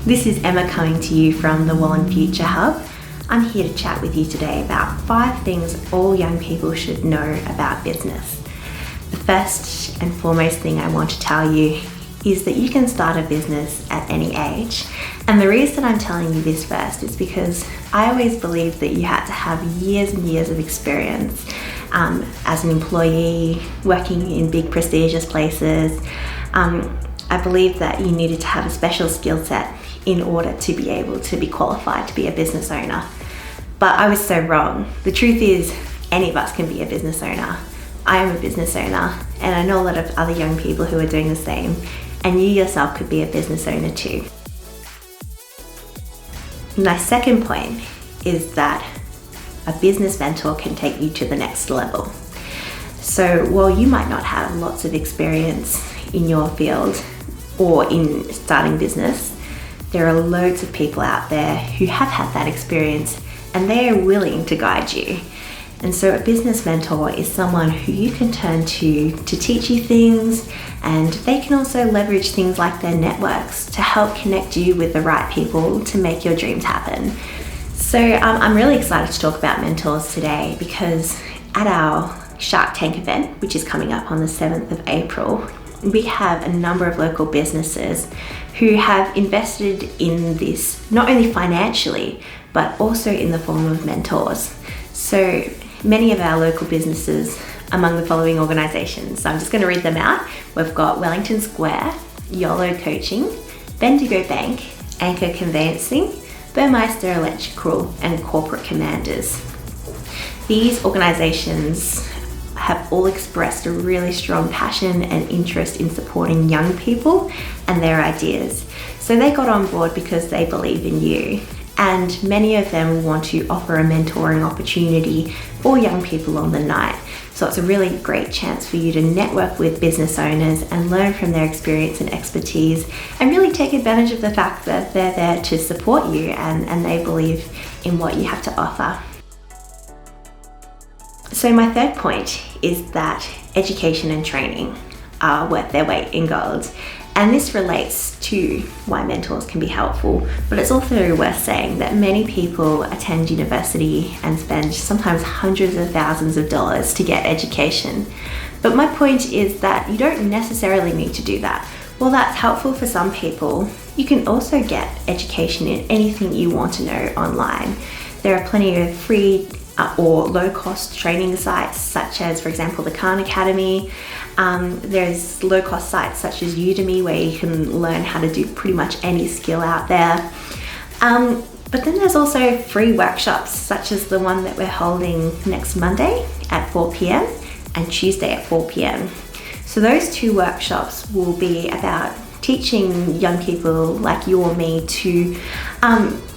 This is Emma coming to you from the Wallen Future Hub. I'm here to chat with you today about 5 things all young people should know about business. The first and foremost thing I want to tell you is that you can start a business at any age. And the reason I'm telling you this first is because I always believed that you had to have years and years of experience as an employee, working in big prestigious places. I believed that you needed to have a special skill set in order to be able to be qualified to be a business owner. But I was so wrong. The truth is, any of us can be a business owner. I am a business owner, and I know a lot of other young people who are doing the same, and you yourself could be a business owner too. My second point is that a business mentor can take you to the next level. So while you might not have lots of experience in your field or in starting business, there are loads of people out there who have had that experience and they are willing to guide you. And so a business mentor is someone who you can turn to teach you things, and they can also leverage things like their networks to help connect you with the right people to make your dreams happen. So I'm really excited to talk about mentors today because at our Shark Tank event, which is coming up on the 7th of April, we have a number of local businesses who have invested in this, not only financially, but also in the form of mentors. So many of our local businesses among the following organisations. So I'm just going to read them out. We've got Wellington Square, YOLO Coaching, Bendigo Bank, Anchor Conveyancing, Burmeister Electrical, and Corporate Commanders. These organisations have all expressed a really strong passion and interest in supporting young people and their ideas. So they got on board because they believe in you. And many of them want to offer a mentoring opportunity for young people on the night. So it's a really great chance for you to network with business owners and learn from their experience and expertise, and really take advantage of the fact that they're there to support you and they believe in what you have to offer. So my third point is that education and training are worth their weight in gold. And this relates to why mentors can be helpful, but it's also worth saying that many people attend university and spend sometimes hundreds of thousands of dollars to get education. But my point is that you don't necessarily need to do that. While that's helpful for some people, you can also get education in anything you want to know online. There are plenty of free or low-cost training sites, such as, for example, the Khan Academy. There's low-cost sites such as Udemy, where you can learn how to do pretty much any skill out there. But then there's also free workshops, such as the one that we're holding next Monday at 4 p.m. and Tuesday at 4 p.m. So those 2 workshops will be about teaching young people like you or me to,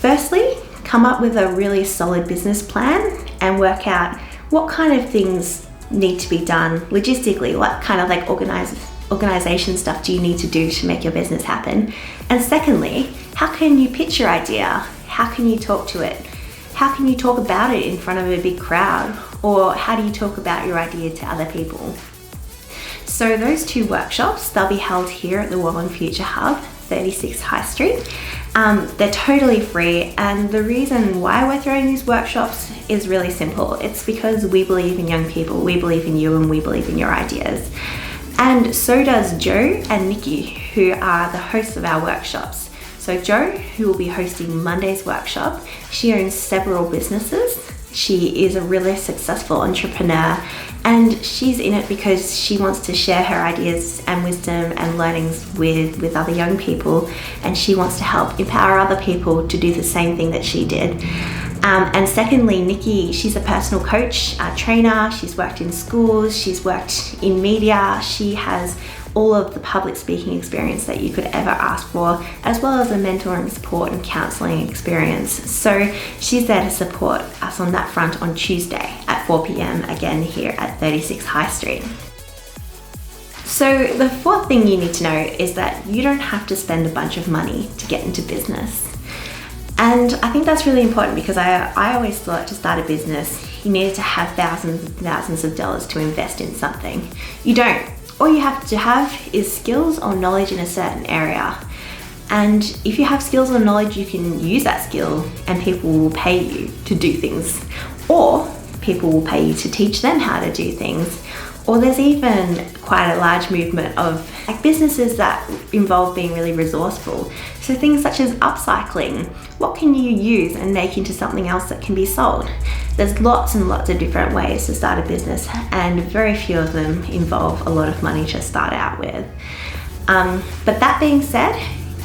firstly, come up with a really solid business plan and work out what kind of things need to be done logistically, what kind of like organization stuff do you need to do to make your business happen. And secondly, how can you pitch your idea? How can you talk to it? How can you talk about it in front of a big crowd? Or how do you talk about your idea to other people? So those 2 workshops, they'll be held here at the Wallen Future Hub, 36 High Street. They're totally free, and the reason why we're throwing these workshops is really simple. It's because we believe in young people, we believe in you, and we believe in your ideas. And so does Joe and Nikki, who are the hosts of our workshops. So Joe, who will be hosting Monday's workshop, she owns several businesses. She is a really successful entrepreneur, and she's in it because she wants to share her ideas and wisdom and learnings with other young people, and she wants to help empower other people to do the same thing that she did. And secondly, Nikki, she's a personal coach, a trainer. She's worked in schools, she's worked in media. She has all of the public speaking experience that you could ever ask for, as well as a mentoring, support and counselling experience. So she's there to support us on that front on Tuesday at 4 p.m, again here at 36 High Street. So the 4th thing you need to know is that you don't have to spend a bunch of money to get into business. And I think that's really important because I always thought to start a business, you needed to have thousands and thousands of dollars to invest in something. You don't. All you have to have is skills or knowledge in a certain area. And if you have skills or knowledge, you can use that skill and people will pay you to do things, or people will pay you to teach them how to do things. Or there's even quite a large movement of businesses that involve being really resourceful. So things such as upcycling. What can you use and make into something else that can be sold? There's lots and lots of different ways to start a business, and very few of them involve a lot of money to start out with. But that being said,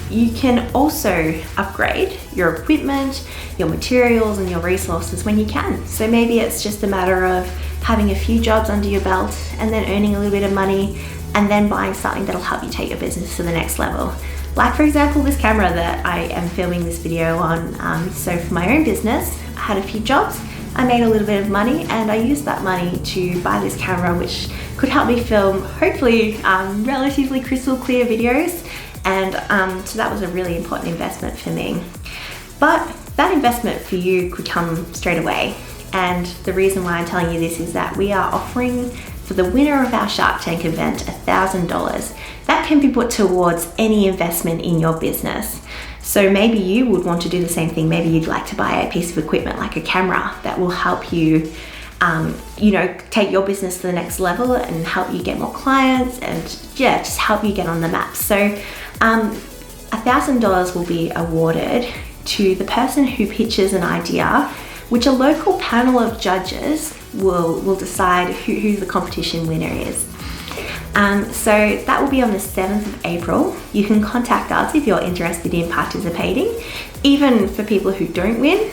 you can also upgrade your equipment, your materials, and your resources when you can. So maybe it's just a matter of having a few jobs under your belt and then earning a little bit of money and then buying something that'll help you take your business to the next level. Like for example, this camera that I am filming this video on. So for my own business, I had a few jobs, I made a little bit of money, and I used that money to buy this camera, which could help me film hopefully relatively crystal clear videos. And so that was a really important investment for me. But that investment for you could come straight away. And the reason why I'm telling you this is that we are offering for the winner of our Shark Tank event $1,000. That can be put towards any investment in your business. So maybe you would want to do the same thing. Maybe you'd like to buy a piece of equipment like a camera that will help you take your business to the next level and help you get more clients and just help you get on the map. So $1,000 will be awarded to the person who pitches an idea, which a local panel of judges will decide who the competition winner is. So that will be on the 7th of April. You can contact us if you're interested in participating. Even for people who don't win,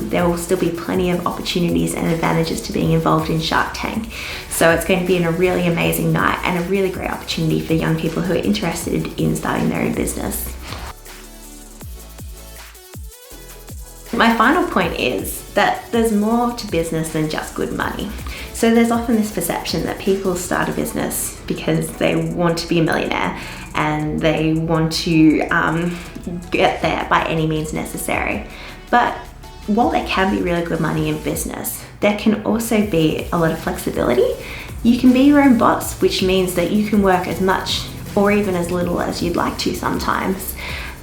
there will still be plenty of opportunities and advantages to being involved in Shark Tank. So it's going to be a really amazing night and a really great opportunity for young people who are interested in starting their own business. My final point is that there's more to business than just good money. So there's often this perception that people start a business because they want to be a millionaire and they want to get there by any means necessary. But while there can be really good money in business, there can also be a lot of flexibility. You can be your own boss, which means that you can work as much or even as little as you'd like to sometimes.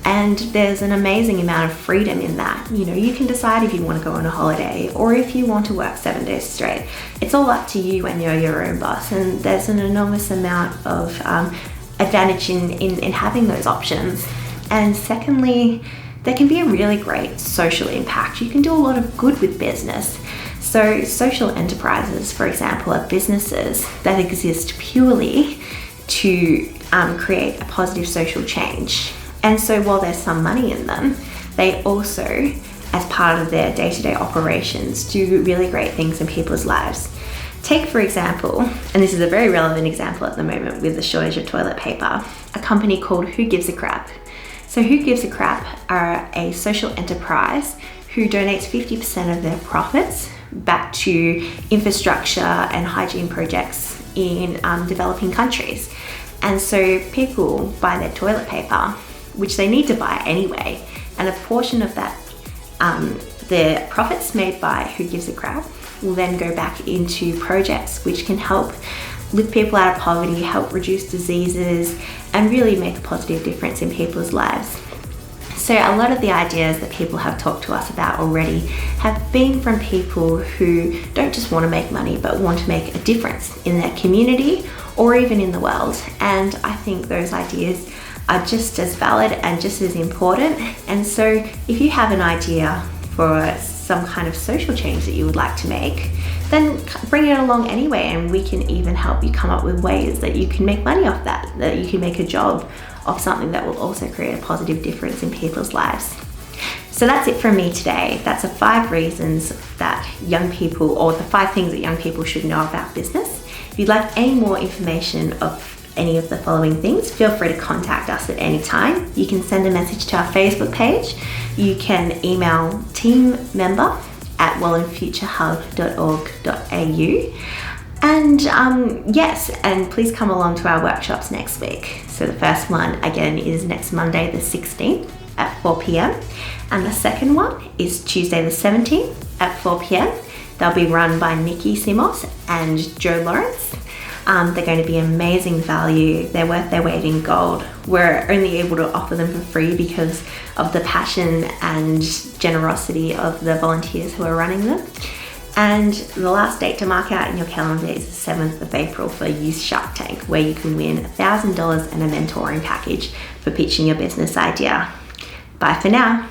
And there's an amazing amount of freedom in that. You can decide if you want to go on a holiday or if you want to work 7 days straight. It's all up to you when you're your own boss, and there's an enormous amount of advantage in having those options. And secondly, there can be a really great social impact. You can do a lot of good with business. So social enterprises, for example, are businesses that exist purely to create a positive social change. And so while there's some money in them, they also, as part of their day-to-day operations, do really great things in people's lives. Take, for example, and this is a very relevant example at the moment with the shortage of toilet paper, a company called Who Gives a Crap. So Who Gives a Crap are a social enterprise who donates 50% of their profits back to infrastructure and hygiene projects in developing countries. And so people buy their toilet paper, which they need to buy anyway, and a portion of that, the profits made by Who Gives a Crap will then go back into projects which can help lift people out of poverty, help reduce diseases, and really make a positive difference in people's lives. So a lot of the ideas that people have talked to us about already have been from people who don't just want to make money, but want to make a difference in their community or even in the world. And I think those ideas are just as valid and just as important. And so if you have an idea for some kind of social change that you would like to make, then bring it along anyway, and we can even help you come up with ways that you can make money off that you can make a job of something that will also create a positive difference in people's lives. So that's it from me today. That's the 5 reasons that young people, or the 5 things that young people should know about business. If you'd like any more information of any of the following things, feel free to contact us at any time. You can send a message to our Facebook page. You can email teammember@welllandfuturehub.org.au. And yes, and please come along to our workshops next week. So the first one again is next Monday the 16th at 4 p.m. and the second one is Tuesday the 17th at 4 p.m. They'll be run by Nikki Simos and Joe Lawrence. They're going to be amazing value. They're worth their weight in gold. We're only able to offer them for free because of the passion and generosity of the volunteers who are running them. And the last date to mark out in your calendar is the 7th of April for Youth Shark Tank, where you can win $1,000 and a mentoring package for pitching your business idea. Bye for now.